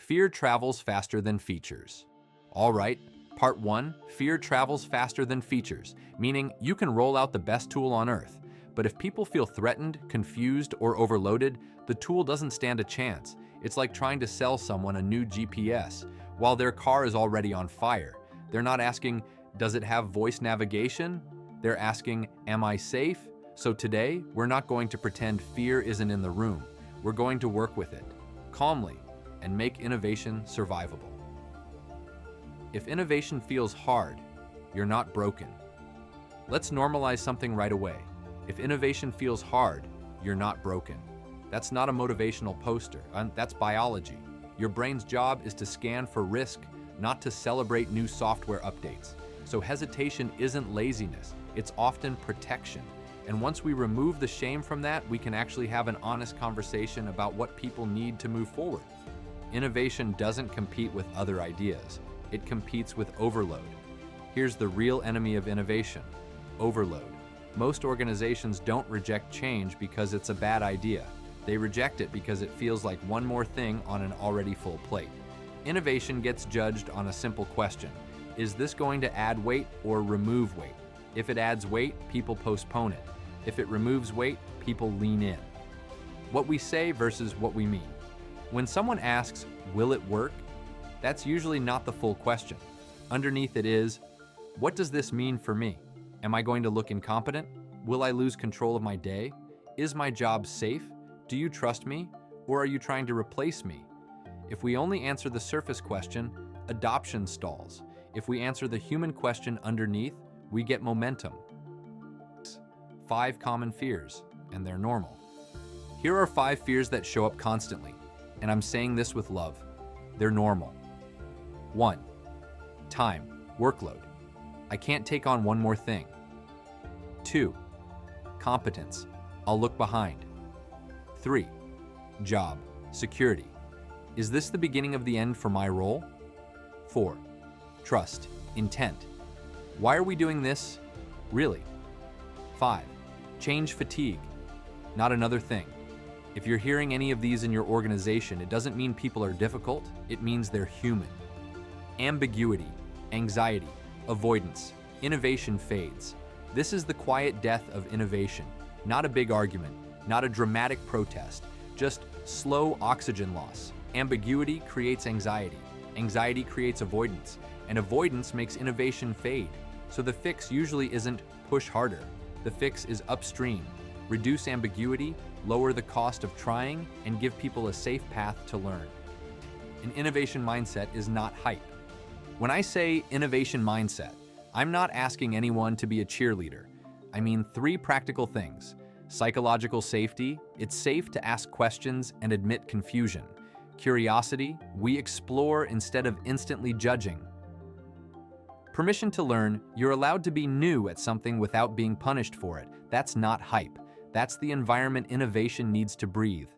Fear travels faster than features. All right, part 1, fear travels faster than features, meaning you can roll out the best tool on earth, but if people feel threatened, confused, or overloaded, the tool doesn't stand a chance. It's like trying to sell someone a new GPS while their car is already on fire. They're not asking, does it have voice navigation? They're asking, am I safe? So today, we're not going to pretend fear isn't in the room. We're going to work with it, calmly, and make innovation survivable. If innovation feels hard, you're not broken. Let's normalize something right away. If innovation feels hard, you're not broken. That's not a motivational poster, that's biology. Your brain's job is to scan for risk, not to celebrate new software updates. So hesitation isn't laziness, it's often protection. And once we remove the shame from that, we can actually have an honest conversation about what people need to move forward. Innovation doesn't compete with other ideas. It competes with overload. Here's the real enemy of innovation: overload. Most organizations don't reject change because it's a bad idea. They reject it because it feels like one more thing on an already full plate. Innovation gets judged on a simple question: is this going to add weight or remove weight? If it adds weight, people postpone it. If it removes weight, people lean in. What we say versus what we mean. When someone asks, will it work? That's usually not the full question. Underneath it is, what does this mean for me? Am I going to look incompetent? Will I lose control of my day? Is my job safe? Do you trust me? Or are you trying to replace me? If we only answer the surface question, adoption stalls. If we answer the human question underneath, we get momentum. 5 common fears, and they're normal. Here are 5 fears that show up constantly, and I'm saying this with love. They're normal. 1. Time, workload. I can't take on one more thing. 2. Competence. I'll look behind. 3. Job, security. Is this the beginning of the end for my role? 4. Trust, intent. Why are we doing this? Really? 5. Change fatigue. Not another thing. If you're hearing any of these in your organization, it doesn't mean people are difficult, it means they're human. Ambiguity, anxiety, avoidance, innovation fades. This is the quiet death of innovation. Not a big argument, not a dramatic protest, just slow oxygen loss. Ambiguity creates anxiety. Anxiety creates avoidance, and avoidance makes innovation fade. So the fix usually isn't push harder. The fix is upstream. Reduce ambiguity, lower the cost of trying, and give people a safe path to learn. An innovation mindset is not hype. When I say innovation mindset, I'm not asking anyone to be a cheerleader. I mean 3 practical things. Psychological safety, it's safe to ask questions and admit confusion. Curiosity, we explore instead of instantly judging. Permission to learn, you're allowed to be new at something without being punished for it. That's not hype. That's the environment innovation needs to breathe.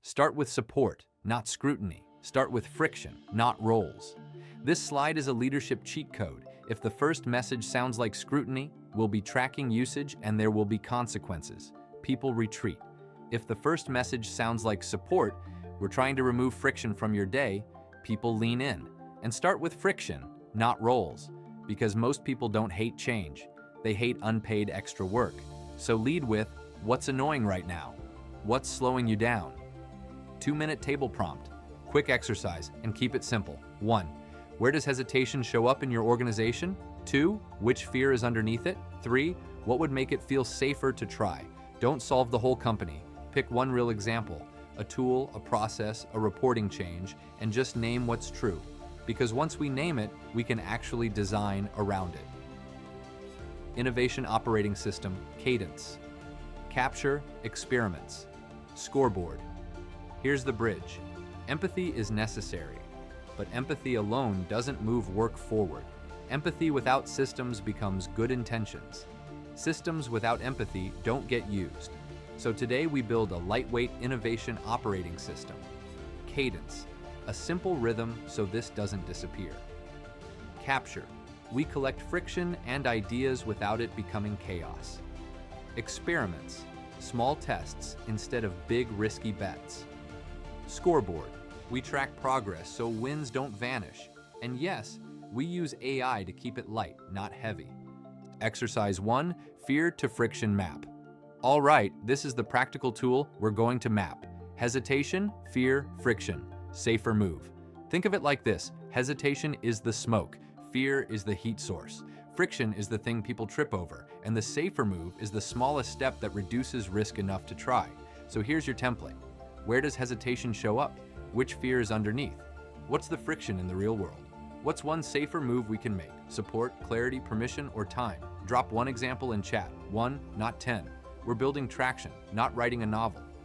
Start with support, not scrutiny. Start with friction, not roles. This slide is a leadership cheat code. If the first message sounds like scrutiny, we'll be tracking usage and there will be consequences. People retreat. If the first message sounds like support, we're trying to remove friction from your day, people lean in. And start with friction, not roles, because most people don't hate change. They hate unpaid extra work. So lead with, what's annoying right now? What's slowing you down? 2-minute table prompt. Quick exercise, and keep it simple. 1. Where does hesitation show up in your organization? 2. Which fear is underneath it? 3. What would make it feel safer to try? Don't solve the whole company. Pick one real example, a tool, a process, a reporting change, and just name what's true. Because once we name it, we can actually design around it. Innovation Operating System, Cadence. Capture, experiments. Scoreboard. Here's the bridge. Empathy is necessary, but empathy alone doesn't move work forward. Empathy without systems becomes good intentions. Systems without empathy don't get used. So today we build a lightweight innovation operating system. Cadence, a simple rhythm so this doesn't disappear. Capture, we collect friction and ideas without it becoming chaos. Experiments, small tests instead of big risky bets. Scoreboard, We track progress so wins don't vanish. And yes, we use AI to keep it light, not heavy. Exercise 1, Fear to Friction Map. All right, this is the practical tool we're going to map. Hesitation, fear, friction. Safer move. Think of it like this. Hesitation is the smoke. Fear is the heat source. Friction is the thing people trip over. And the safer move is the smallest step that reduces risk enough to try. So here's your template. Where does hesitation show up? Which fear is underneath? What's the friction in the real world? What's one safer move we can make? Support, clarity, permission, or time? Drop one example in chat. 1, not 10. We're building traction, not writing a novel.